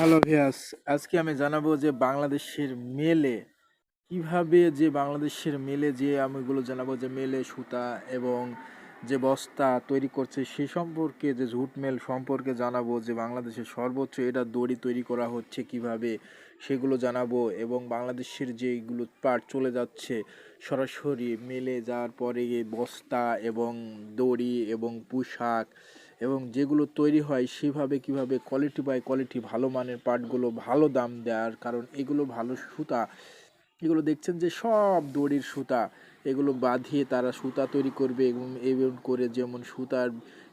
Hello ভিয়াস, আজকে আমি জানাবো যে বাংলাদেশের মেলে বাংলাদেশের মেলে যে আমি এগুলো জানাবো যে মেলে সুতা এবং যে বস্তা তৈরি করছে সে সম্পর্কে, যে ঝুট মেল সম্পর্কে জানাবো, যে বাংলাদেশের সর্বোচ্চ এটা দড়ি তৈরি করা হচ্ছে কিভাবে সেগুলো জানাবো, এবং বাংলাদেশের যেগুলো পার্ট চলে যাচ্ছে সরাসরি মেলে যাওয়ার পরে এই বস্তা এবং দড়ি এবং পোশাক এবং যেগুলো তৈরি হয় সেভাবে কিভাবে কোয়ালিটি বাই কোয়ালিটি ভালো মানের পার্টগুলো ভালো দাম দেওয়ার, কারণ এগুলো ভালো সুতা। এগুলো দেখছেন যে সব দড়ির সুতা, এগুলো বাঁধিয়ে তারা সুতা তৈরি করবে এবং এবং করে যেমন সুতার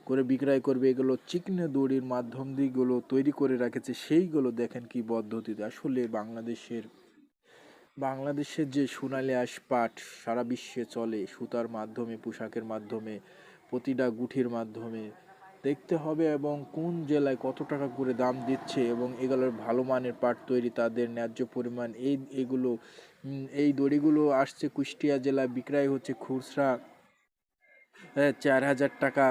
করে বিক্রয় করবে, এগুলো চিকনে দড়ির মাধ্যম দিয়ে এগুলো তৈরি করে রেখেছে। সেইগুলো দেখেন কি পদ্ধতিতে। আসলে বাংলাদেশের যে সোনালী আঁশ পাট সারা বিশ্বে চলে সুতার মাধ্যমে, পোশাকের মাধ্যমে, প্রতিটা গুঠির মাধ্যমে দেখতে হবে, এবং কোন জেলায় কত টাকা করে দাম দিচ্ছে এবং এগুলোর ভালো মানের পাট তৈরি তাদের ন্যায্য পরিমাণ এই দড়িগুলো আসছে কুষ্টিয়া জেলায় বিক্রয় হচ্ছে খুচরা 4,000 টাকা,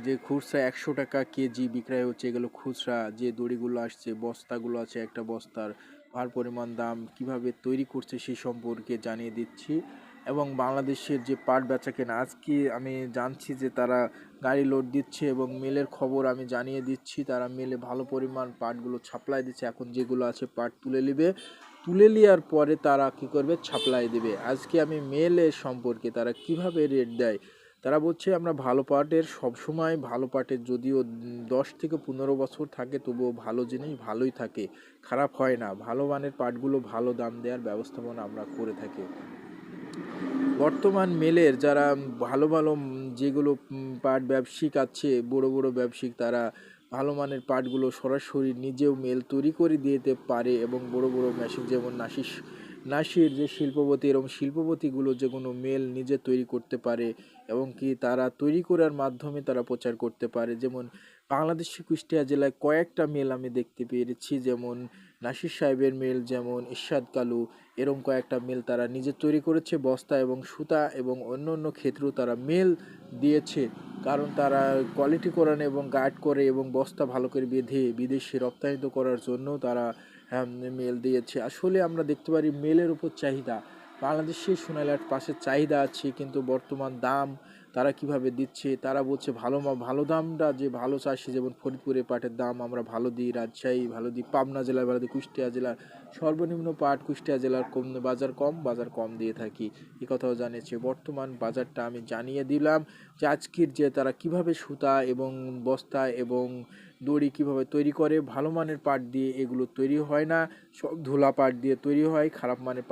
যে খুচরা 100 টাকা কেজি বিক্রয় হচ্ছে। এগুলো খুচরা যে দড়িগুলো আসছে, বস্তাগুলো আছে, একটা বস্তার ভার পরিমাণ দাম কিভাবে তৈরি করছে সে সম্পর্কে জানিয়ে দিচ্ছি। এবং বাংলাদেশের যে পাট বেচা কেনা আজকে আমি জানছি যে তারা গাড়ি লোড দিচ্ছে এবং মেলের খবর আমি জানিয়ে দিচ্ছি, তারা মেলে ভালো পরিমাণ পাটগুলো সাপ্লাই দিচ্ছে। এখন যেগুলো আছে পাট তুলে নেবে, তুলে নেওয়ার পরে তারা কি করবে, সাপ্লাই দেবে। আজকে আমি মেলের সম্পর্কে তারা কিভাবে রেট দেয়, তারা বলছে আমরা ভালো পার্টের সবসময় ভালো পার্টের যদিও 10 থেকে 15 বছর থাকে তবুও ভালো জিনিস ভালোই থাকে, খারাপ হয় না। ভালো মানের পার্টগুলো ভালো দাম দেওয়ার ব্যবস্থাপনা আমরা করে থাকি। বর্তমান মেলের যারা ভালো ভালো যেগুলো পাট ব্যবসায়িক আছে, বড় বড় ব্যবসায়িক, তারা ভালো মানের পাটগুলো সরাসরি নিজেও মেল তৈরি করে দিতে পারে এবং বড় বড় মেশিন যেমন নাসির যে শিল্পপতি, এরকম শিল্পপতিগুলো যেগুলো মেল নিজে তৈরি করতে পারে এবং কি তারা তৈরি করার মাধ্যমে তারা প্রচার করতে পারে। যেমন বাংলাদেশের কুষ্টিয়া জেলায় কয়েকটা মেল আমি দেখতে পেরেছি, যেমন নাসির সাহেবের মেল, যেমন ইরশাদ কালু, এরকম কয়েকটা মেল তারা নিজে তৈরি করেছে বস্তা এবং সুতা এবং অন্য অন্য ক্ষেত্রেও তারা মেল দিয়েছে, কারণ তারা কোয়ালিটি করান এবং গার্ড করে এবং বস্তা ভালো করে বেঁধে বিদেশে রপ্তানিত করার জন্য তারা মেল দিয়েছে। আসলে আমরা দেখতে পারি মেলের উপর চাহিদা, বাংলাদেশের সোনালী আর্ট পাশের চাহিদা আছে, কিন্তু বর্তমান দাম তারা কিভাবে দিচ্ছে, তারা বলছে ভালো দামটা যে ভালো চাষি যেমন ফরিদপুরে পাটের দাম আমরা ভালো দিই, রাজশাহী ভালো দিই, পাবনা জেলায় ভালো দিই, কুষ্টিয়া জেলার সর্বনিম্ন পাট কুষ্টিয়া জেলার বাজার কম দিয়ে থাকি, এ কথাও জানিয়েছে। বর্তমান বাজারটা আমি জানিয়ে দিলাম যে আজকের যে তারা কিভাবে সুতা এবং বস্তা এবং দড়ি কিভাবে তৈরি করে। ভালো মানের পাট দিয়ে এগুলো তৈরি হয় না, সব ধুলা পাট দিয়ে তৈরি হয়। খারাপ মানের পাট